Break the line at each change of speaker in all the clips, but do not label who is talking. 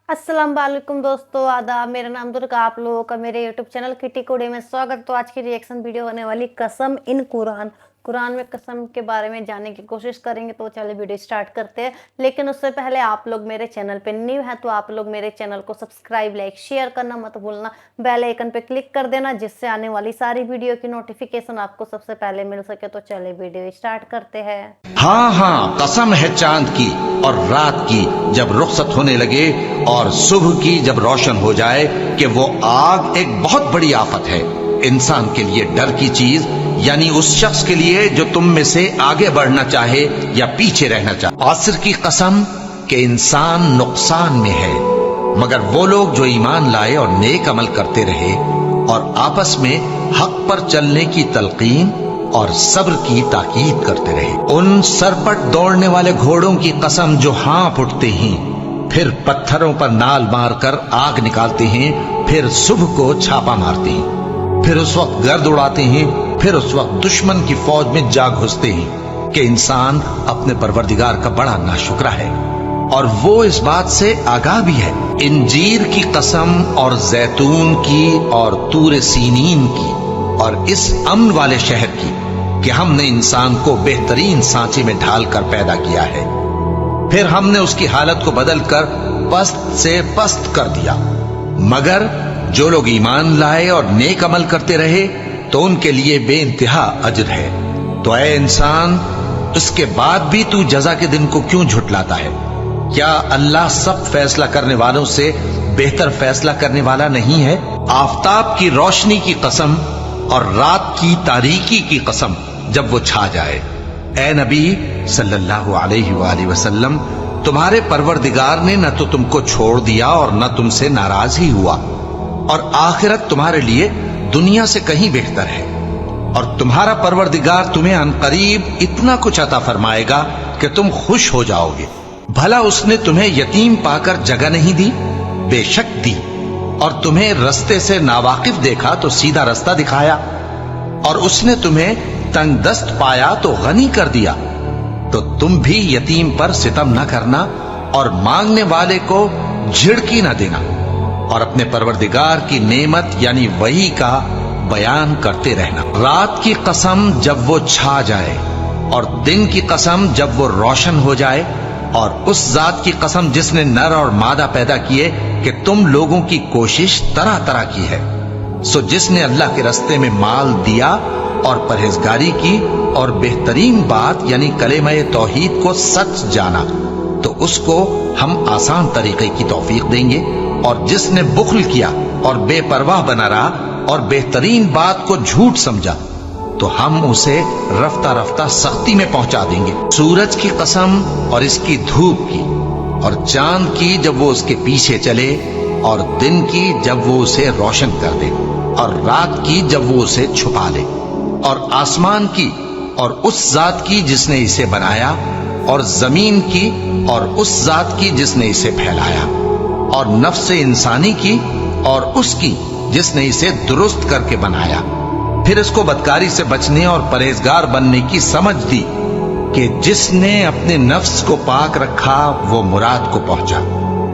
अस्सलाम वालेकुम दोस्तों, आदाब। मेरा नाम दुर्गा, आप लोगों का मेरे यूट्यूब चैनल किटी कोडे में स्वागत। तो आज की रिएक्शन वीडियो होने वाली कसम इन कुरान में कसम के बारे में जानने की कोशिश करेंगे। तो चलिए वीडियो स्टार्ट करते हैं। लेकिन उससे पहले आप लोग मेरे चैनल पे न्यू हैं तो आप लोग मेरे चैनल को सब्सक्राइब, लाइक, शेयर करना मत भूलना। बेल आइकन पे क्लिक कर देना जिससे आने वाली सारी वीडियो की नोटिफिकेशन आपको सबसे पहले मिल सके। तो चलिए वीडियो स्टार्ट करते हैं।
हाँ हाँ, कसम है चांद की और रात की जब रुखसत होने लगे और सुबह की जब रोशन हो जाए कि वो आग एक बहुत बड़ी आफत है इंसान के लिए, डर की चीज, यानी उस शख्स के लिए जो तुम में से आगे बढ़ना चाहे या पीछे रहना चाहे। असर की कसम कि इंसान नुकसान में है, मगर वो लोग जो ईमान लाए और नेक अमल करते रहे और आपस में हक पर चलने की तलकीन और सब्र की ताकीद करते रहे। उन सरपट दौड़ने वाले घोड़ों की कसम जो हाँफ उठते हैं, फिर पत्थरों पर नाल मारकर आग निकालते हैं, फिर सुबह को छापा मारते हैं, फिर उस वक्त गर्द उड़ाते हैं, फिर उस वक्त दुश्मन की फौज में जा घुसते हैं कि इंसान अपने परवरदिगार का बड़ा नाशुक्रा है और वो इस बात से आगाह भी है। इंजीर की कसम और जैतून की और तूर सीनीन की और इस अमन वाले शहर की कि हमने इंसान को बेहतरीन सांचे में ढालकर पैदा किया है, फिर हमने उसकी हालत को बदलकर पस्त से पस्त कर दिया। मगर जो लोग ईमान लाए और नेक अमल करते रहे तो उनके लिए बेइंतहा अजर है। तो ऐ इंसान, इसके बाद भी तू जज़ा के दिन को क्यों झुटलाता है? क्या अल्लाह सब फैसला करने वालों से बेहतर फैसला करने वाला नहीं है? आफताब की रोशनी की कसम और रात की तारीकी की कसम जब वो छा जाए। ऐ नबी सल्लल्लाहु अलैहि वसल्लम, तुम्हारे परवरदिगार ने न तो तुमको छोड़ दिया और न तुमसे नाराज ही हुआ, और आखिरत तुम्हारे लिए दुनिया से कहीं बेहतर है, और तुम्हारा परवरदिगार तुम्हें अनकरीब इतना कुछ अता फरमाएगा कि तुम खुश हो जाओगे। भला उसने तुम्हें यतीम पाकर जगह नहीं दी? बेशक दी। और तुम्हें रस्ते से नावाकिफ देखा तो सीधा रास्ता दिखाया, और उसने तुम्हें तंगदस्त पाया तो गनी कर दिया। तो तुम भी यतीम पर सितम न करना और मांगने वाले को झिड़की न देना, और अपने परवरदिगार की नेमत यानी वही का बयान करते रहना। रात की कसम जब वो छा जाए और दिन की कसम जब वो रोशन हो जाए, और उस जात की कसम जिसने नर और मादा पैदा किए कि तुम लोगों की कोशिश तरह तरह की है। सो जिसने अल्लाह के रास्ते में माल दिया और परहेजगारी की और बेहतरीन बात यानी कलेमा तौहीद को सच जाना, तो उसको हम आसान तरीके की तौफीक देंगे। और जिसने बुख्ल किया और बेपरवाह बना रहा और बेहतरीन बात को झूठ समझा, तो हम उसे रफ्ता रफ्ता सख्ती में पहुंचा देंगे। सूरज की कसम और इसकी धूप की, और चांद की जब वो उसके पीछे चले, और दिन की जब वो उसे रोशन कर दे, और रात की जब वो उसे छुपा ले, और आसमान की और उस जात की जिसने इसे बनाया, और जमीन की और उस जात की जिसने इसे फैलाया, और नफ्स इंसानी की और उसकी जिसने इसे दुरुस्त करके बनाया। फिर इसको बदकारी से बचने और परहेजगार बनने की समझ दी कि जिसने अपने नफ्स को पाक रखा वो मुराद को पहुंचा,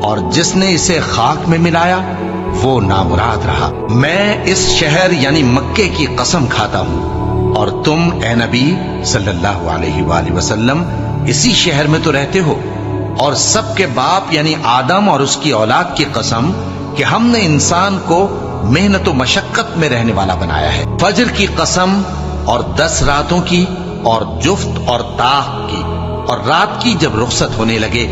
और जिसने इसे खाक में मिलाया वो नामुराद रहा। मैं इस शहर यानी मक्के की कसम खाता हूं, और तुम ए नबी सल्लल्लाहु अलैहि वसल्लम इसी शहर में तो रहते हो। और सबके बाप यानी आदम और उसकी औलाद की कसम कि हमने इंसान को मेहनत व मशक्कत में रहने वाला बनाया है। फजर की कसम और 10 रातों की और जुफ्त और ताख की, और रात की जब रुखसत होने लगे,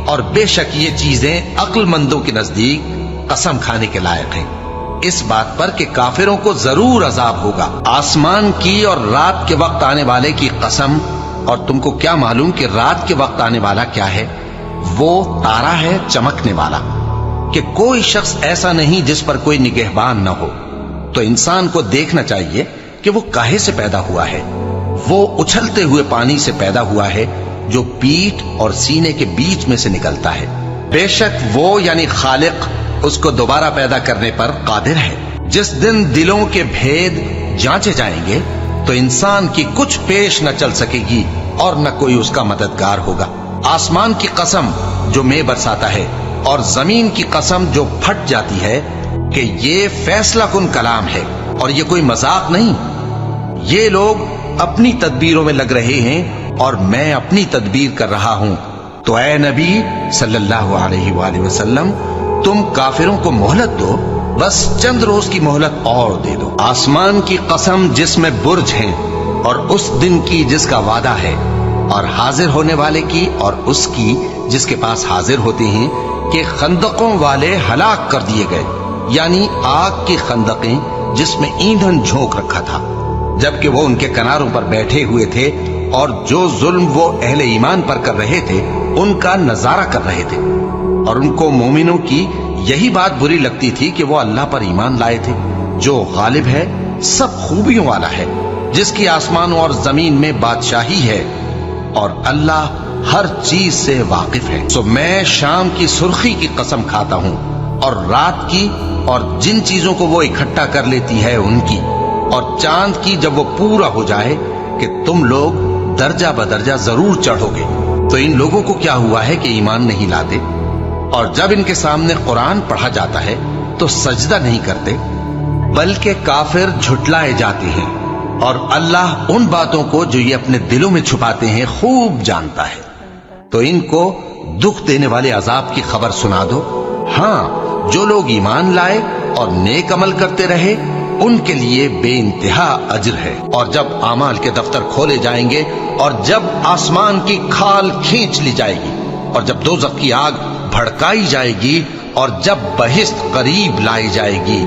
और बेशक ये चीजें अक्लमंदों के नजदीक कसम खाने के लायक हैं, इस बात पर कि काफिरों को जरूर अजाब होगा। आसमान की और रात के वक्त आने वाले की कसम, और तुमको क्या मालूम कि रात के वक्त आने वाला क्या है? वो तारा है चमकने वाला, कि कोई शख्स ऐसा नहीं जिस पर कोई निगहबान न हो। तो इंसान को देखना चाहिए कि वो काहे से पैदा हुआ है। वो उछलते हुए पानी से पैदा हुआ है जो पीठ और सीने के बीच में से निकलता है। बेशक वो यानी खालिक उसको दोबारा पैदा करने पर कादिर है। जिस दिन दिलों के भेद जांचे जाएंगे तो इंसान की कुछ पेश न चल सकेगी और न कोई उसका मददगार होगा। आसमान की कसम जो मैं बरसाता है اور زمین کی قسم جو پھٹ جاتی ہے کہ یہ فیصلہ کن کلام ہے اور یہ کوئی مذاق نہیں. یہ لوگ اپنی تدبیروں میں لگ رہے ہیں اور میں اپنی تدبیر کر رہا ہوں. تو اے نبی صلی اللہ علیہ وآلہ وسلم تم کافروں کو مہلت دو، بس چند روز کی مہلت اور دے دو. آسمان کی قسم جس میں برج ہیں اور اس دن کی جس کا وعدہ ہے، اور حاضر ہونے والے کی اور اس کی جس کے پاس حاضر ہوتے ہیں، کہ خندقوں والے ہلاک کر دیے گئے، یعنی آگ کی خندقیں جس میں ایندھن جھونک رکھا تھا، جبکہ وہ ان کے کناروں پر بیٹھے ہوئے تھے اور جو ظلم وہ اہل ایمان پر کر رہے تھے ان کا نظارہ کر رہے تھے. اور ان کو مومنوں کی یہی بات بری لگتی تھی کہ وہ اللہ پر ایمان لائے تھے جو غالب ہے، سب خوبیوں والا ہے، جس کی آسمانوں اور زمین میں بادشاہی ہے، اور اللہ ہر چیز سے واقف ہے. سو میں شام کی سرخی کی قسم کھاتا ہوں اور رات کی اور جن چیزوں کو وہ اکٹھا کر لیتی ہے ان کی، اور چاند کی جب وہ پورا ہو جائے کہ تم لوگ درجہ بدرجہ ضرور چڑھو گے. تو ان لوگوں کو کیا ہوا ہے کہ ایمان نہیں لاتے، اور جب ان کے سامنے قرآن پڑھا جاتا ہے تو سجدہ نہیں کرتے، بلکہ کافر جھٹلائے جاتے ہیں. اور اللہ ان باتوں کو جو یہ اپنے دلوں میں چھپاتے ہیں خوب جانتا ہے. تو ان کو دکھ دینے والے عذاب کی خبر سنا دو. ہاں، جو لوگ ایمان لائے اور نیک عمل کرتے رہے ان کے لیے بے انتہا اجر ہے. اور جب اعمال کے دفتر کھولے جائیں گے، اور جب آسمان کی کھال کھینچ لی جائے گی، اور جب دوزخ کی آگ بھڑکائی جائے گی، اور جب بہشت قریب لائی جائے گی،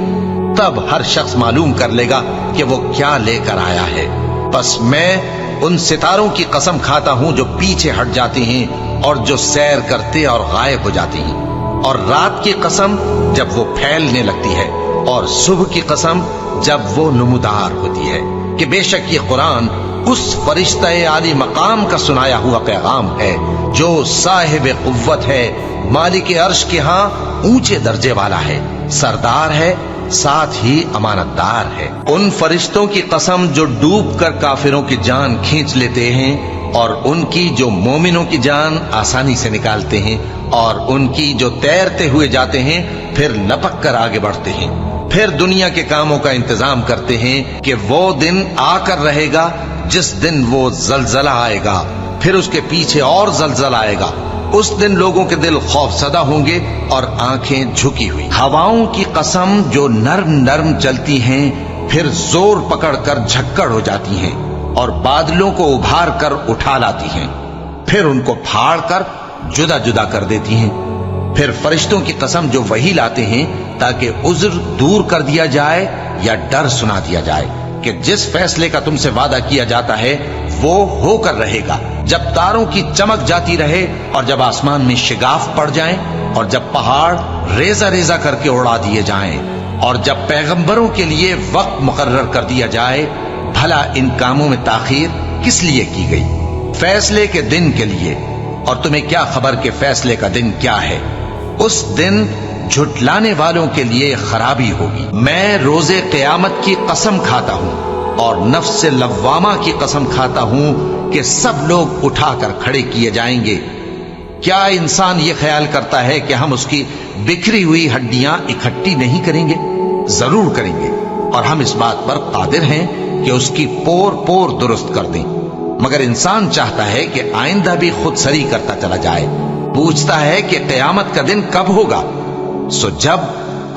تب ہر شخص معلوم کر لے گا کہ وہ کیا لے کر آیا ہے. بس میں ان ستاروں کی قسم کھاتا ہوں جو پیچھے ہٹ جاتے ہیں اور جو سیر کرتے اور غائب ہو جاتے ہیں، اور رات کی قسم جب وہ پھیلنے لگتی ہے، اور صبح کی قسم جب وہ نمودار ہوتی ہے، کہ بے شک یہ قرآن اس فرشتہ عالی مقام کا سنایا ہوا پیغام ہے جو صاحب قوت ہے، مالک عرش کے ہاں اونچے درجے والا ہے، سردار ہے، ساتھ ہی امانت دار ہے. ان فرشتوں کی قسم جو ڈوب کر کافروں کی جان کھینچ لیتے ہیں، اور ان کی جو مومنوں کی جان آسانی سے نکالتے ہیں، اور ان کی جو تیرتے ہوئے جاتے ہیں پھر لپک کر آگے بڑھتے ہیں، پھر دنیا کے کاموں کا انتظام کرتے ہیں کہ وہ دن آ کر رہے گا جس دن وہ زلزلہ آئے گا، پھر اس کے پیچھے اور زلزلہ آئے گا. اس دن لوگوں کے دل خوف زدہ ہوں گے اور آنکھیں جھکی ہوئی. ہواؤں کی قسم جو نرم نرم چلتی ہیں پھر زور پکڑ کر جھکڑ ہو جاتی ہیں، اور بادلوں کو ابھار کر اٹھا لاتی ہیں، پھر ان کو پھاڑ کر جدا جدا کر دیتی ہیں. پھر فرشتوں کی قسم جو وہی لاتے ہیں تاکہ عذر دور کر دیا جائے یا ڈر سنا دیا جائے کہ جس فیصلے کا تم سے وعدہ کیا جاتا ہے وہ ہو کر رہے گا. جب تاروں کی چمک جاتی رہے، اور جب آسمان میں شگاف پڑ جائیں، اور جب پہاڑ ریزہ ریزہ کر کے اڑا دیے جائیں، اور جب پیغمبروں کے لیے وقت مقرر کر دیا جائے. بھلا ان کاموں میں تاخیر کس لیے کی گئی؟ فیصلے کے دن کے لیے. اور تمہیں کیا خبر کہ فیصلے کا دن کیا ہے؟ اس دن جھٹلانے والوں کے لیے خرابی ہوگی. میں روز قیامت کی قسم کھاتا ہوں اور نفس لوامہ کی قسم کھاتا ہوں کہ سب لوگ اٹھا کر کھڑے کیے جائیں گے. کیا انسان یہ خیال کرتا ہے کہ ہم اس کی بکھری ہوئی ہڈیاں اکٹھی نہیں کریں گے؟ ضرور کریں گے، اور ہم اس بات پر قادر ہیں کہ اس کی پور پور درست کر دیں. مگر انسان چاہتا ہے کہ آئندہ بھی خود سری کرتا چلا جائے. پوچھتا ہے کہ قیامت کا دن کب ہوگا؟ سو جب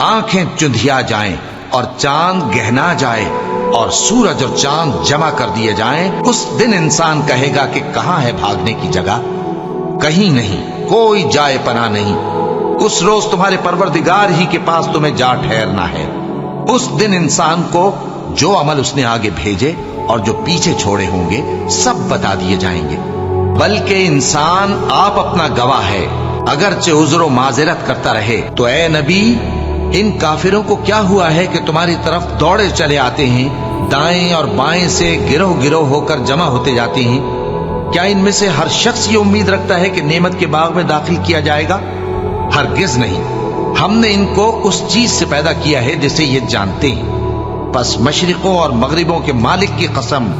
آنکھیں چندھیا جائیں اور چاند گہنا جائے اور سورج اور چاند جمع کر دیے جائیں، اس دن انسان کہے گا کہ کہاں ہے بھاگنے کی جگہ؟ کہیں نہیں، کوئی جائے پناہ نہیں. اس روز تمہارے پروردگار ہی کے پاس تمہیں جا ٹھہرنا ہے. اس دن انسان کو جو عمل اس نے آگے بھیجے اور جو پیچھے چھوڑے ہوں گے سب بتا دیے جائیں گے. بلکہ انسان آپ اپنا گواہ ہے، اگرچہ عذر و معذرت کرتا رہے. تو اے نبی، ان کافروں کو کیا ہوا ہے کہ تمہاری طرف دوڑے چلے آتے ہیں، دائیں اور بائیں سے گروہ گروہ ہو کر جمع ہوتے جاتے ہیں؟ کیا ان میں سے ہر شخص یہ امید رکھتا ہے کہ نعمت کے باغ میں داخل کیا جائے گا؟ ہرگز نہیں. ہم نے ان کو اس چیز سے پیدا کیا ہے جسے یہ جانتے ہیں. پس مشرقوں اور مغربوں کے مالک کی قسم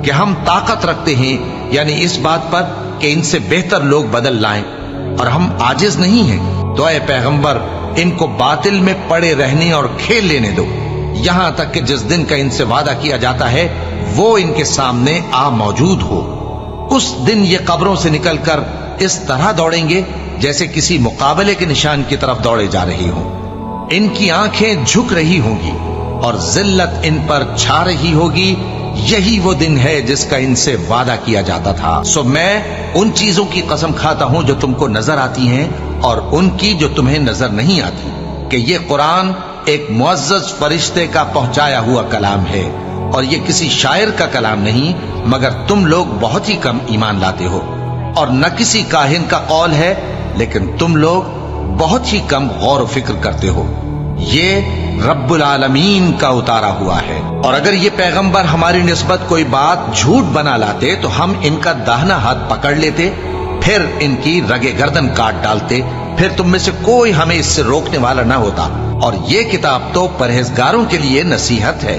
کہ ہم طاقت رکھتے ہیں، یعنی اس بات پر کہ ان سے بہتر لوگ بدل لائیں، اور ہم عاجز نہیں ہیں. तो ऐ पैगंबर, इनको बातिल में पड़े रहने और खेल लेने दो, यहां तक कि जिस दिन का इनसे वादा किया जाता है वो इनके सामने आ मौजूद हो। उस दिन ये कब्रों से निकलकर इस तरह दौड़ेंगे जैसे किसी मुकाबले के निशान की तरफ दौड़े जा रही हों। इनकी आंखें झुक रही होंगी और जिल्लत इन पर छा रही होगी। यही वो दिन है जिसका इनसे वादा किया जाता था। सो मैं उन चीजों की कसम खाता हूं जो तुमको नजर आती हैं और उनकी जो तुम्हें नजर नहीं आती, कि ये कुरान एक मुअज़्ज़ज़ फरिश्ते का पहुंचाया हुआ कलाम है और ये किसी शायर का कलाम नहीं, मगर तुम लोग बहुत ही कम ईमान लाते हो। और न किसी काहिन का कौल है, लेकिन तुम लोग बहुत ही कम गौर व फिक्र करते हो। ये रब्बुल आलमीन का उतारा हुआ है। और अगर ये पैगंबर हमारी निस्बत कोई बात झूठ बना लाते तो हम इनका दाहिना हाथ पकड़ लेते, फिर इनकी रगे गर्दन काट डालते, फिर तुम में से कोई हमें इससे रोकने वाला ना होता। और ये किताब तो परहेजगारों के लिए नसीहत है,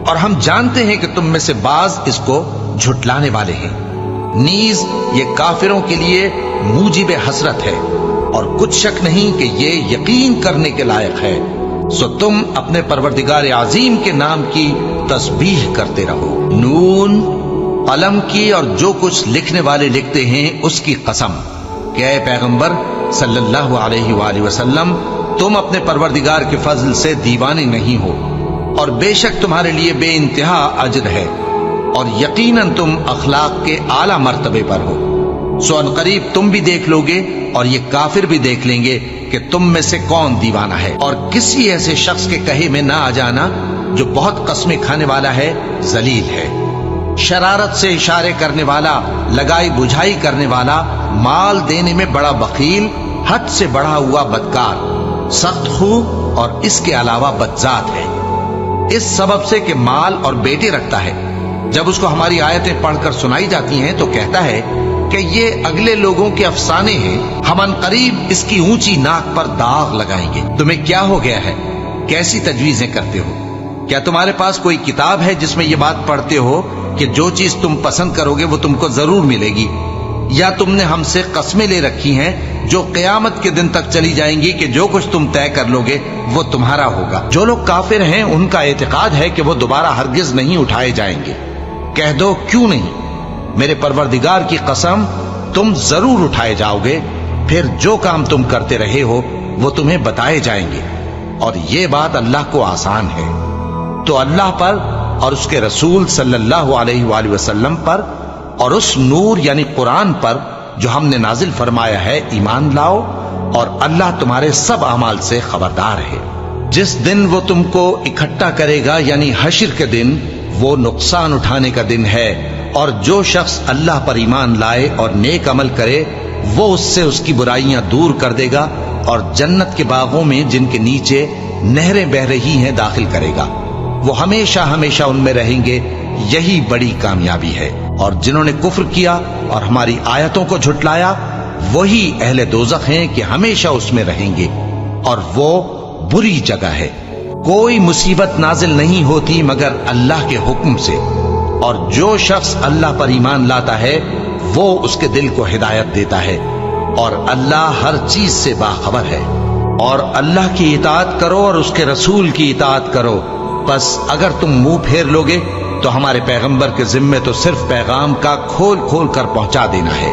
और हम जानते हैं कि तुम में से बाज इसको झुटलाने वाले हैं। नीज ये काफिरों के लिए मूजिब हसरत है, और कुछ शक नहीं कि ये यकीन करने के लायक है। सो तुम अपने परवरदिगार आजीम के नाम की तस्बीह करते रहो। नून, कलम की और जो कुछ लिखने वाले लिखते हैं उसकी कसम, कि ऐ पैगंबर सल्लल्लाहु अलैहि वसल्लम, तुम अपने परवरदिगार के फजल से दीवाने नहीं हो, और बेशक तुम्हारे लिए बेइंतहा अजर है, और यकीनन तुम अखलाक के आला मर्तबे पर हो। सो अनकरीब तुम भी देख लोगे और ये काफिर भी देख लेंगे कि तुम में से कौन दीवाना है। और किसी ऐसे शख्स के कहे में ना आ जाना जो बहुत कस्में खाने वाला है, जलील है, शरारत से इशारे करने वाला, लगाई बुझाई करने वाला, माल देने में बड़ा बखील, हद से बढ़ा हुआ बदकार, सख्त खू और इसके अलावा बदजात है। इस सबब से कि माल और बेटे रखता है, जब उसको हमारी आयतें पढ़कर सुनाई जाती हैं तो कहता है कि ये अगले लोगों के अफसाने हैं, हम अनकरीब इसकी ऊंची नाक पर दाग लगाएंगे। तुम्हें क्या हो गया है? कैसी तजवीजें करते हो? क्या तुम्हारे पास कोई किताब है जिसमें ये बात पढ़ते हो कि जो चीज तुम पसंद करोगे वो तुमको जरूर मिलेगी? या तुमने हमसे कस्में ले रखी हैं जो क़यामत के दिन तक चली जाएंगी कि जो कुछ तुम तय कर लोगे वो तुम्हारा होगा? जो लोग काफिर हैं उनका एतकाद है कि वो दोबारा हरगिज नहीं उठाए जाएंगे। कह दो, क्यों नहीं? मेरे परवरदिगार की कसम, तुम जरूर उठाए जाओगे, फिर जो काम तुम करते रहे हो वो तुम्हें बताए जाएंगे, और ये बात अल्लाह को आसान है। तो अल्लाह पर और उसके रसूल सल्लल्लाहु अलैहि वसल्लम पर और उस नूर यानी कुरान पर जो हमने नाजिल फरमाया है ईमान लाओ, और अल्लाह तुम्हारे सब अमाल से खबरदार है। जिस दिन वो तुमको इकट्ठा करेगा यानी हश्र के दिन, वो नुकसान उठाने का दिन है, और जो शख्स अल्लाह पर ईमान लाए और नेक अमल करे वो उससे उसकी बुराइयां दूर कर देगा और जन्नत के बागों में जिनके नीचे नहरें बह रही हैं दाखिल करेगा। वो हमेशा हमेशा उनमें रहेंगे, यही बड़ी कामयाबी है। और जिन्होंने कुफ्र किया और हमारी आयतों को झुटलाया वही अहले दोज़ख हैं कि हमेशा उसमें रहेंगे, और वो बुरी जगह है। कोई मुसीबत नाजिल नहीं होती मगर अल्लाह के हुक्म से, और जो शख्स अल्लाह पर ईमान लाता है वो उसके दिल को हिदायत देता है, और अल्लाह हर चीज से बाखबर है। और अल्लाह की इताअत करो और उसके रसूल की इताअत करो। बस अगर तुम मुंह फेर लोगे तो हमारे पैगंबर के जिम्मे तो सिर्फ पैगाम का खोल खोल कर पहुंचा देना है।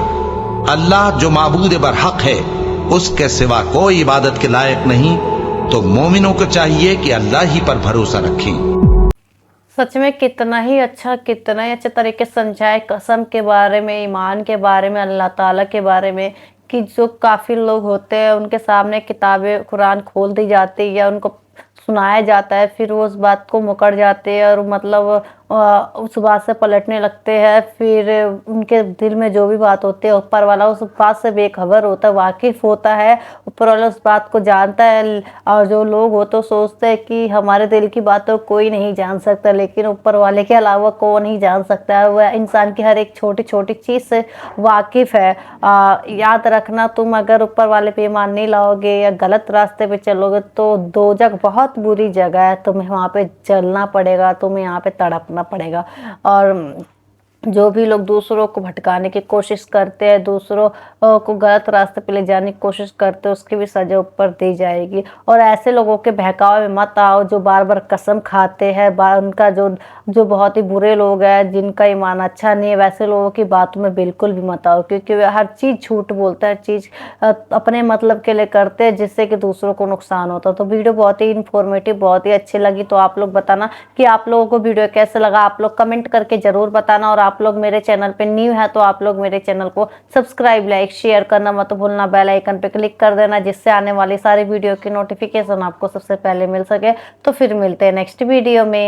अल्लाह जो माबूद बरहक है, उसके सिवा कोई इबादत के लायक नहीं, तो मोमिनों को चाहिए कि अल्लाह ही पर भरोसा रखें।
सच में कितना ही अच्छे तरीके से समझाए कसम के बारे में, ईमान के बारे में, अल्लाह ताला के बारे में, कि जो काफिर लोग होते हैं उनके सामने किताबें कुरान खोल दी जाती है या उनको सुनाया जाता है, फिर वो उस बात को मुकर जाते हैं और मतलब उस बात से पलटने लगते हैं। फिर उनके दिल में जो भी बात होती है ऊपर वाला उस बात से बेखबर होता है, वाकिफ होता है, ऊपर वाला उस बात को जानता है। और जो लोग हो तो सोचते हैं कि हमारे दिल की बात तो कोई नहीं जान सकता, लेकिन ऊपर वाले के अलावा कौन नहीं जान सकता है। वह इंसान की हर एक छोटी छोटी चीज़ से वाकिफ है। याद रखना, तुम अगर ऊपर वाले पे ईमान नहीं लाओगे या गलत रास्ते पे चलोगे तो दोजख बहुत बुरी जगह है, तुम्हें वहाँ पे जलना पड़ेगा, तुम्हें यहाँ पे तड़पना पड़ेगा। और जो भी लोग दूसरों को भटकाने की कोशिश करते हैं, दूसरों को गलत रास्ते पे ले जाने की कोशिश करते हैं, उसकी भी सजा ऊपर दी जाएगी। और ऐसे लोगों के बहकावे में मत आओ जो बार बार कसम खाते हैं, उनका जो जो बहुत ही बुरे लोग हैं, जिनका ईमान अच्छा नहीं है, वैसे लोगों की बातों में बिल्कुल भी मत आओ, क्योंकि वे हर चीज़ झूठ बोलते हैं, हर चीज़ अपने मतलब के लिए करते हैं, जिससे कि दूसरों को नुकसान होता है। तो वीडियो बहुत ही इन्फॉर्मेटिव, बहुत ही अच्छी लगी। तो आप लोग बताना कि आप लोगों को वीडियो कैसे लगा, आप लोग कमेंट करके जरूर बताना। और आप लोग मेरे चैनल पे न्यू है तो आप लोग मेरे चैनल को सब्सक्राइब, लाइक, शेयर करना मत भूलना। बेल आइकन पे क्लिक कर देना, जिससे आने वाली सारी वीडियो की नोटिफिकेशन आपको सबसे पहले मिल सके। तो फिर मिलते हैं नेक्स्ट वीडियो में।